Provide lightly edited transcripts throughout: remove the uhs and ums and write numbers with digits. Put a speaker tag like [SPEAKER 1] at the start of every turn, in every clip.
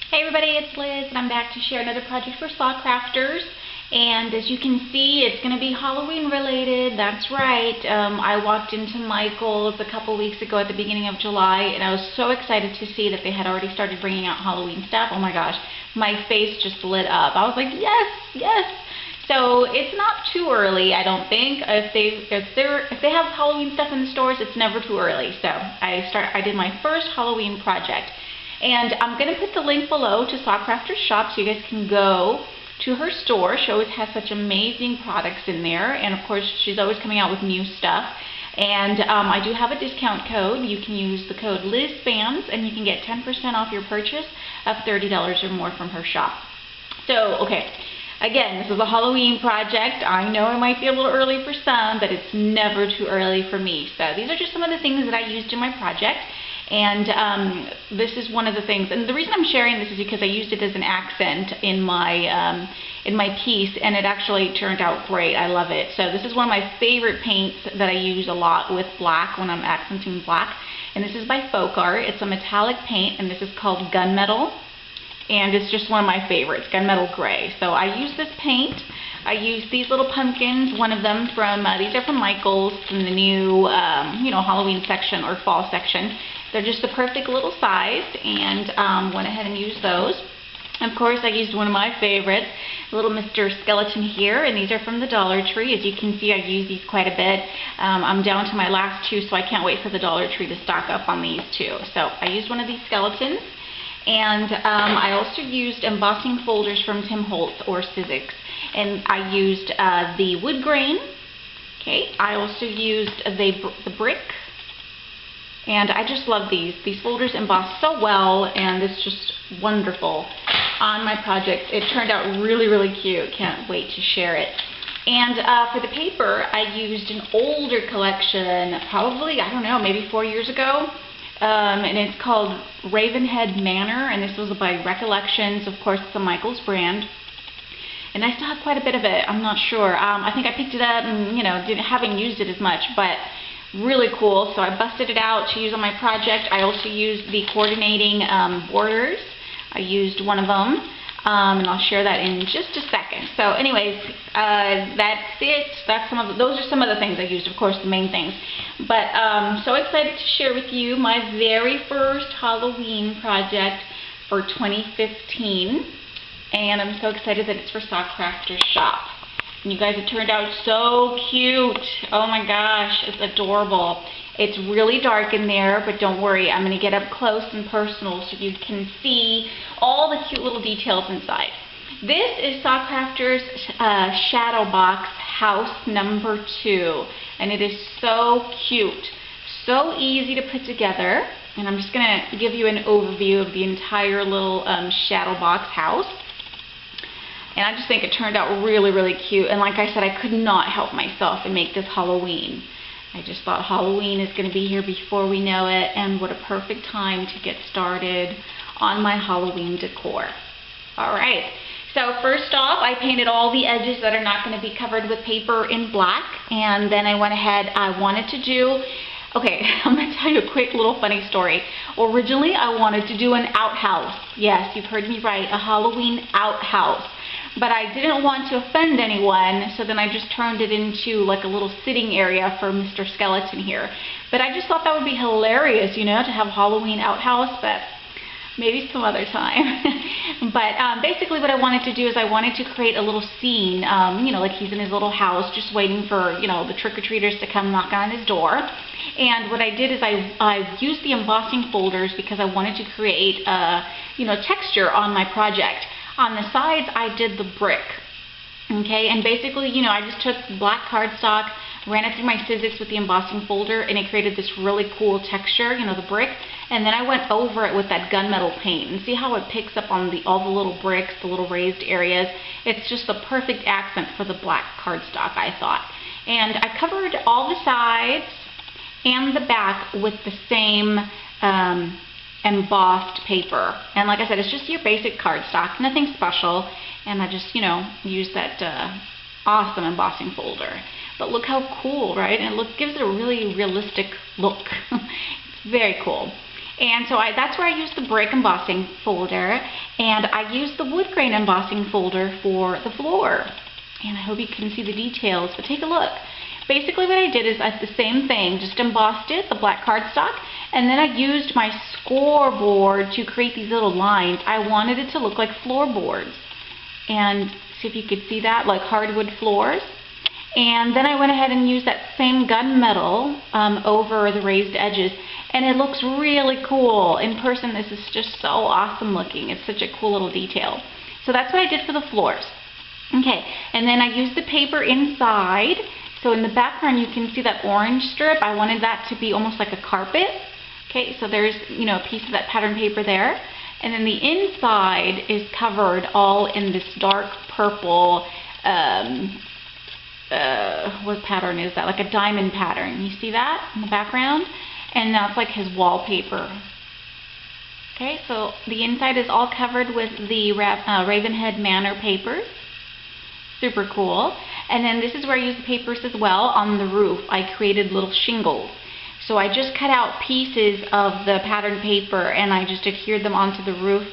[SPEAKER 1] Hey everybody, it's Liz and I'm back to share another project for Saw Crafters. And as you can see, it's going to be Halloween related. That's right. I walked into Michael's a couple weeks ago at the beginning of July and I was so excited to see that they had already started bringing out Halloween stuff. Oh my gosh, my face just lit up. I was like, yes, yes. So it's not too early, I don't think. If they have Halloween stuff in the stores, it's never too early. So I did my first Halloween project. And I'm going to put the link below to Saw Crafters shop so you guys can go to her store. She always has such amazing products in there. And of course, she's always coming out with new stuff. And I do have a discount code. You can use the code LizFans and you can get 10% off your purchase of $30 or more from her shop. So, okay. Again, this is a Halloween project. I know it might be a little early for some, but it's never too early for me. So these are just some of the things that I used in my project. And this is one of the things, and the reason I'm sharing this is because I used it as an accent in my piece, and it actually turned out great. I love it. So this is one of my favorite paints that I use a lot with black when I'm accenting black. And this is by Folk Art. It's a metallic paint, and this is called Gunmetal. And it's just one of my favorites, Gunmetal Gray. So I use this paint. I use these little pumpkins, one of them from, these are from Michael's, from the new, Halloween section or fall section. They're just the perfect little size, and went ahead and used those. Of course, I used one of my favorites, little Mr. Skeleton here, and these are from the Dollar Tree. As you can see, I use these quite a bit. I'm down to my last two, so I can't wait for the Dollar Tree to stock up on these too. So I used one of these skeletons. And I also used embossing folders from Tim Holtz or Sizzix. And I used the wood grain. Okay, I also used the brick. And I just love these. These folders emboss so well, and it's just wonderful on my project. It turned out really, really cute. Can't wait to share it. And for the paper, I used an older collection, probably, I don't know, maybe 4 years ago. And it's called Ravenhead Manor, and this was by Recollections. Of course, it's a Michael's brand. And I still have quite a bit of it. I'm not sure. I think I picked it up and, haven't used it as much, but really cool. So I busted it out to use on my project. I also used the coordinating borders. I used one of them. And I'll share that in just a second. So anyways, that's it. Those are some of the things I used, of course, the main things. But so excited to share with you my very first Halloween project for 2015. And I'm so excited that it's for Saw Crafters shop. And you guys, it turned out so cute. Oh my gosh, it's adorable. It's really dark in there, but don't worry, I'm going to get up close and personal so you can see all the cute little details inside. This is Saw Crafters Shadowbox house number 2, and it is so cute, so easy to put together. And I'm just going to give you an overview of the entire little Shadowbox house. And I just think it turned out really, really cute. And like I said, I could not help myself and make this Halloween. I just thought Halloween is going to be here before we know it, and what a perfect time to get started on my Halloween decor. Alright, so first off, I painted all the edges that are not going to be covered with paper in black, and then I went ahead, I wanted to do, okay, I'm going to tell you a quick little funny story. Originally, I wanted to do an outhouse. Yes, you've heard me right, a Halloween outhouse. But I didn't want to offend anyone, so then I just turned it into like a little sitting area for Mr. Skeleton here. But I just thought that would be hilarious, to have a Halloween outhouse, but maybe some other time. But basically what I wanted to do is I wanted to create a little scene, like he's in his little house just waiting for, the trick-or-treaters to come knock on his door. And what I did is I used the embossing folders because I wanted to create, texture on my project. On the sides, I did the brick, okay, and basically, I just took black cardstock, ran it through my Sizzix with the embossing folder, and it created this really cool texture, the brick, and then I went over it with that gunmetal paint, and see how it picks up on all the little bricks, the little raised areas. It's just the perfect accent for the black cardstock, I thought. And I covered all the sides and the back with the same embossed paper, and like I said, it's just your basic cardstock, nothing special. And I just use that awesome embossing folder. But look how cool, right? And gives it a really realistic look. It's very cool. And so that's where I used the brick embossing folder, and I used the wood grain embossing folder for the floor. And I hope you can see the details, but take a look. Basically what I did is the same thing, just embossed it, the black cardstock, and then I used my scoreboard to create these little lines. I wanted it to look like floorboards. And see if you could see that, like hardwood floors. And then I went ahead and used that same gunmetal over the raised edges, and it looks really cool. In person, this is just so awesome looking. It's such a cool little detail. So that's what I did for the floors. Okay, and then I used the paper inside. So in the background, you can see that orange strip. I wanted that to be almost like a carpet. Okay, so there's, a piece of that pattern paper there. And then the inside is covered all in this dark purple, what pattern is that? Like a diamond pattern. You see that in the background? And that's like his wallpaper. Okay, so the inside is all covered with the Ravenhead Manor papers. Super cool. And then this is where I use the papers as well on the roof. I created little shingles. So I just cut out pieces of the pattern paper and I just adhered them onto the roof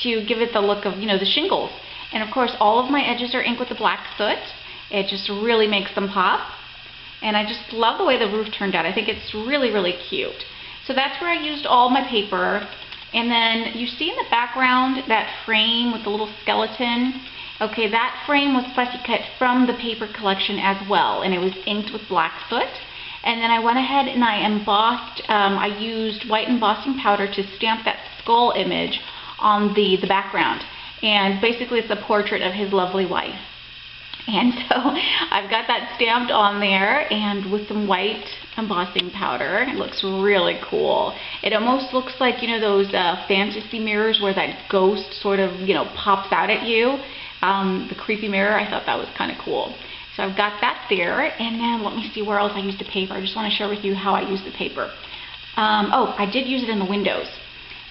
[SPEAKER 1] to give it the look of, the shingles. And of course all of my edges are inked with the black soot. It just really makes them pop. And I just love the way the roof turned out. I think it's really, really cute. So that's where I used all my paper. And then you see in the background that frame with the little skeleton. Okay, that frame was fussy cut from the paper collection as well, and it was inked with black soot. And then I went ahead and I embossed, I used white embossing powder to stamp that skull image on the background. And basically it's a portrait of his lovely wife. And so I've got that stamped on there and with some white embossing powder. It looks really cool. It almost looks like, those fantasy mirrors where that ghost sort of, pops out at you. The creepy mirror, I thought that was kind of cool. So I've got that there, and then let me see where else I used the paper. I just want to share with you how I used the paper. Oh, I did use it in the windows.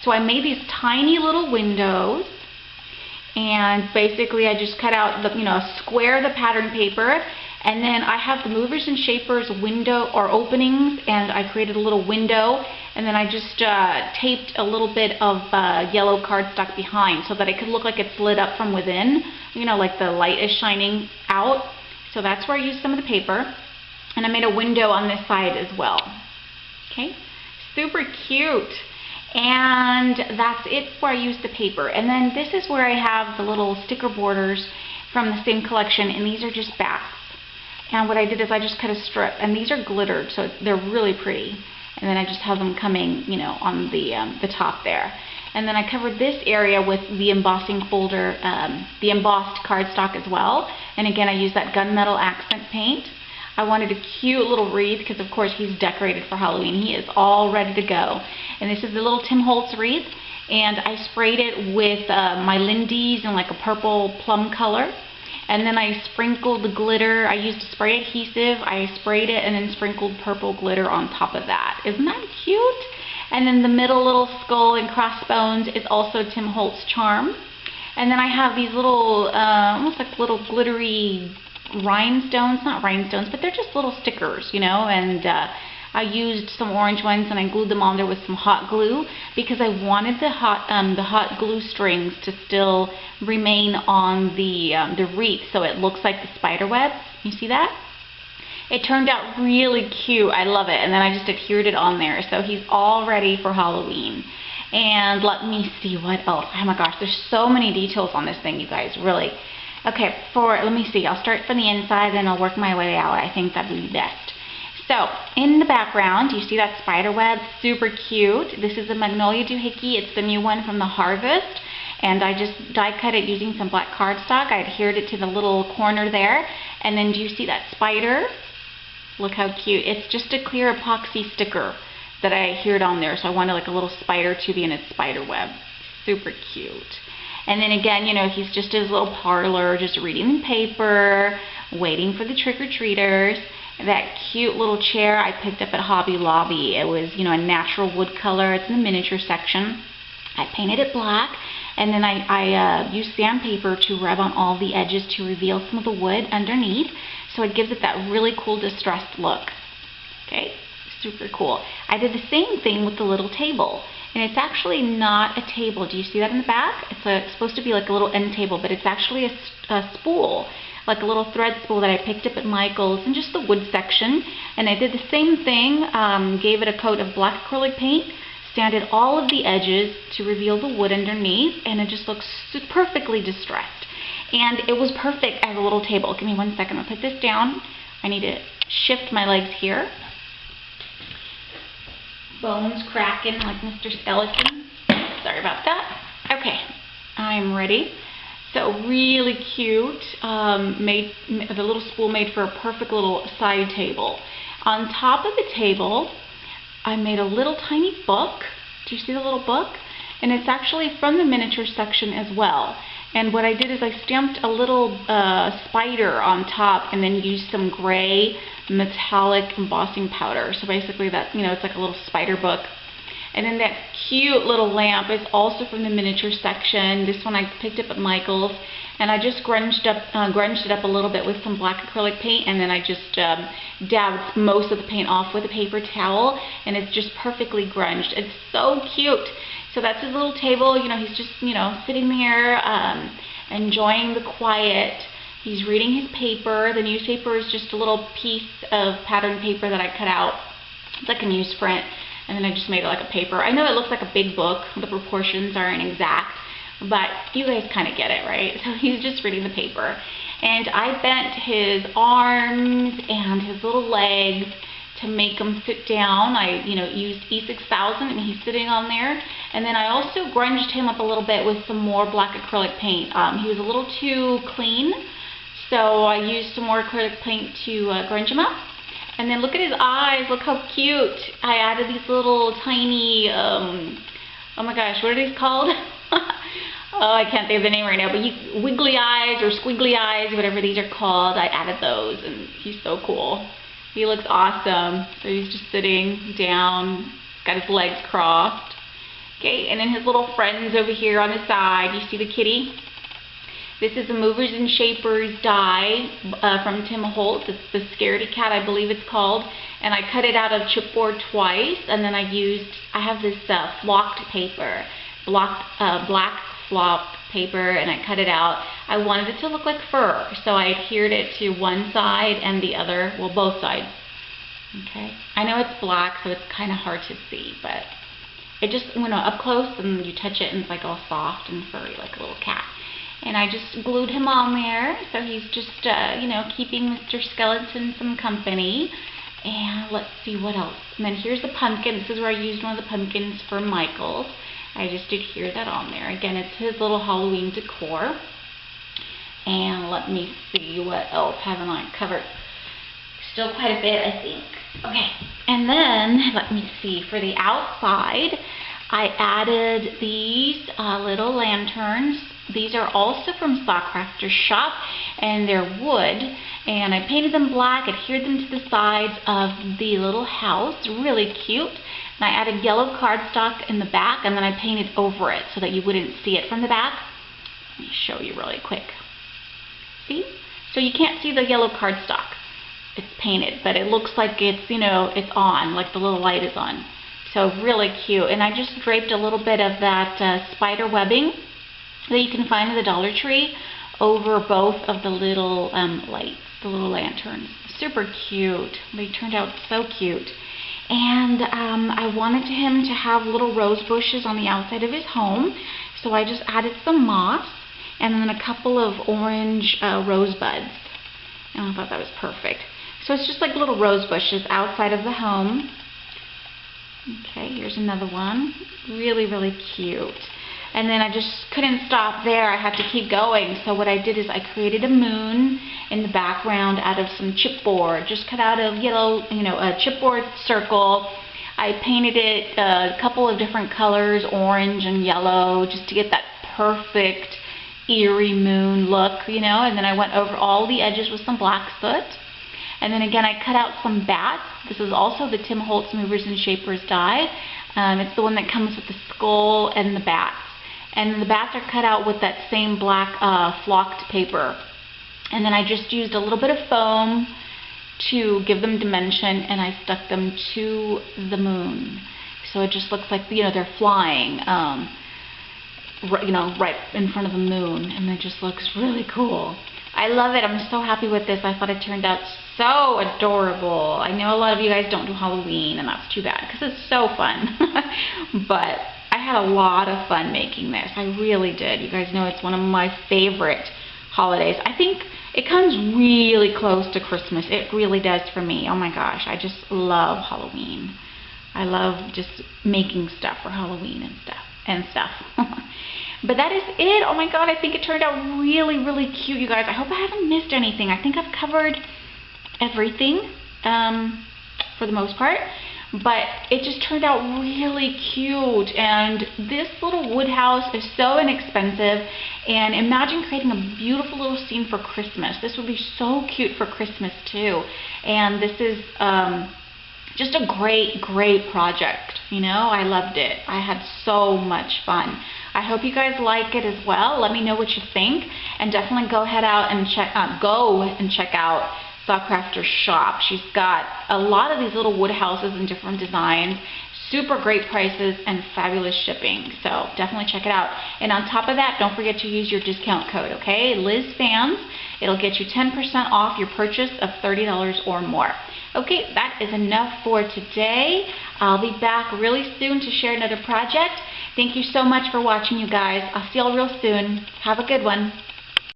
[SPEAKER 1] So I made these tiny little windows, and basically I just cut out the, a square of the pattern paper, and then I have the movers and shapers window or openings, and I created a little window, and then I just taped a little bit of yellow cardstock behind so that it could look like it's lit up from within, like the light is shining out. So that's where I used some of the paper, and I made a window on this side as well. Okay, super cute. And that's it where I used the paper. And then this is where I have the little sticker borders from the same collection, and these are just backs. And what I did is I just cut a strip, and these are glittered, so they're really pretty. And then I just have them coming, on the top there. And then I covered this area with the embossing folder, the embossed cardstock as well. And again, I used that gunmetal accent paint. I wanted a cute little wreath because, of course, he's decorated for Halloween. He is all ready to go. And this is the little Tim Holtz wreath. And I sprayed it with my Lindy's in like a purple plum color. And then I sprinkled the glitter. I used a spray adhesive. I sprayed it and then sprinkled purple glitter on top of that. Isn't that cute? And then the middle little skull and crossbones is also Tim Holtz charm. And then I have these little, almost like little glittery rhinestones. Not rhinestones, but they're just little stickers, And I used some orange ones and I glued them on there with some hot glue because I wanted the hot glue strings to still remain on the wreath so it looks like the spider web. You see that? It turned out really cute. I love it. And then I just adhered it on there. So he's all ready for Halloween. And let me see what else. Oh my gosh, there's so many details on this thing, you guys, really. Okay, let me see. I'll start from the inside and I'll work my way out. I think that'd be best. So, in the background, you see that spider web, super cute. This is a Magnolia Doohickey. It's the new one from the Harvest. And I just die cut it using some black cardstock. I adhered it to the little corner there. And then do you see that spider? Look how cute. It's just a clear epoxy sticker that I adhered on there. So I wanted like a little spider to be in its spider web. Super cute. And then again, he's just his little parlor, just reading the paper, waiting for the trick-or-treaters. That cute little chair I picked up at Hobby Lobby. It was, a natural wood color. It's in the miniature section. I painted it black, and then I used sandpaper to rub on all the edges to reveal some of the wood underneath. So it gives it that really cool distressed look. Okay, super cool. I did the same thing with the little table. and it's actually not a table. Do you see that in the back? It's supposed to be like a little end table, but it's actually a spool, like a little thread spool that I picked up at Michael's in just the wood section. And I did the same thing, gave it a coat of black acrylic paint, sanded all of the edges to reveal the wood underneath, and it just looks perfectly distressed. And it was perfect as a little table. Give me 1 second, I'll put this down. I need to shift my legs here. Bones cracking like Mr. Skeleton. Sorry about that. Okay, I'm ready. So really cute. The little spool made for a perfect little side table. On top of the table, I made a little tiny book. Do you see the little book? And it's actually from the miniature section as well. And what I did is I stamped a little spider on top and then used some gray metallic embossing powder. So basically that, it's like a little spider book. And then that cute little lamp is also from the miniature section. This one I picked up at Michael's. And I just grunged it up a little bit with some black acrylic paint, and then I just dabbed most of the paint off with a paper towel, and it's just perfectly grunged. It's so cute. So that's his little table. He's just, sitting there enjoying the quiet. He's reading his paper. The newspaper is just a little piece of pattern paper that I cut out. It's like a newsprint, and then I just made it like a paper. I know it looks like a big book. The proportions aren't exact, but you guys kind of get it, right? So he's just reading the paper. And I bent his arms and his little legs to make him sit down. I, used E6000, and he's sitting on there. And then I also grunged him up a little bit with some more black acrylic paint. He was a little too clean, so I used some more acrylic paint to grunge him up. And then look at his eyes. Look how cute. I added these little tiny, oh my gosh, what are these called? Oh, I can't think of the name right now, but wiggly eyes or squiggly eyes, whatever these are called. I added those, and he's so cool. He looks awesome. So he's just sitting down, got his legs crossed. Okay, and then his little friends over here on the side. You see the kitty? This is a Movers and Shapers die from Tim Holtz. It's the Scaredy Cat, I believe it's called. And I cut it out of chipboard twice, and then I have this flocked paper, black flocked paper, and I cut it out. I wanted it to look like fur, so I adhered it to one side and the other, well, both sides. Okay, I know it's black, so it's kind of hard to see, but it just, up close, and you touch it, and it's like all soft and furry, like a little cat. And I just glued him on there, so he's just, keeping Mr. Skeleton some company. And let's see what else. And then here's the pumpkin. This is where I used one of the pumpkins for Michael's. I just adhered that on there. Again, it's his little Halloween decor. And let me see, what else haven't I covered? Still quite a bit, I think. Okay, and then, let me see, for the outside, I added these little lanterns. These are also from Sockcrafter's shop, and they're wood. And I painted them black, adhered them to the sides of the little house. Really cute. And I added yellow cardstock in the back, and then I painted over it so that you wouldn't see it from the back. Let me show you really quick. See? So you can't see the yellow cardstock. It's painted, but it looks like it's, it's on, like the little light is on. So really cute. And I just draped a little bit of that spider webbing that you can find in the Dollar Tree over both of the little lights, the little lanterns. Super cute. They turned out so cute. And I wanted him to have little rose bushes on the outside of his home, so I just added some moss and then a couple of orange rose buds. And I thought that was perfect. So it's just like little rose bushes outside of the home. Okay, here's another one. Really, really cute. And then I just couldn't stop there. I had to keep going. So what I did is I created a moon in the background out of some chipboard. Just cut out of yellow, a chipboard circle. I painted it a couple of different colors, orange and yellow, just to get that perfect eerie moon look, And then I went over all the edges with some black soot. And then again, I cut out some bats. This is also the Tim Holtz Movers and Shapers die. It's the one that comes with the skull and the bats. And the bats are cut out with that same black flocked paper. And then I just used a little bit of foam to give them dimension, and I stuck them to the moon. So it just looks like, they're flying, right in front of the moon, and it just looks really cool. I love it. I'm so happy with this. I thought it turned out so adorable. I know a lot of you guys don't do Halloween, and that's too bad because it's so fun. But I had a lot of fun making this. I really did. You guys know it's one of my favorite holidays. I think it comes really close to Christmas. It really does for me. Oh my gosh, I just love Halloween. I love just making stuff for Halloween and stuff. But that is it. Oh my god, I think it turned out really, really cute, you guys. I hope I haven't missed anything. I think I've covered everything for the most part. But it just turned out really cute, and this little wood house is so inexpensive, and imagine creating a beautiful little scene for Christmas. This would be so cute for Christmas too, and this is just a great project. I loved it. I had so much fun. I hope you guys like it as well. Let me know what you think, and definitely go and check out Sawcrafter's shop. She's got a lot of these little wood houses in different designs, super great prices, and fabulous shipping. So definitely check it out. And on top of that, don't forget to use your discount code, okay? LizFans. It'll get you 10% off your purchase of $30 or more. Okay, that is enough for today. I'll be back really soon to share another project. Thank you so much for watching, you guys. I'll see y'all real soon. Have a good one.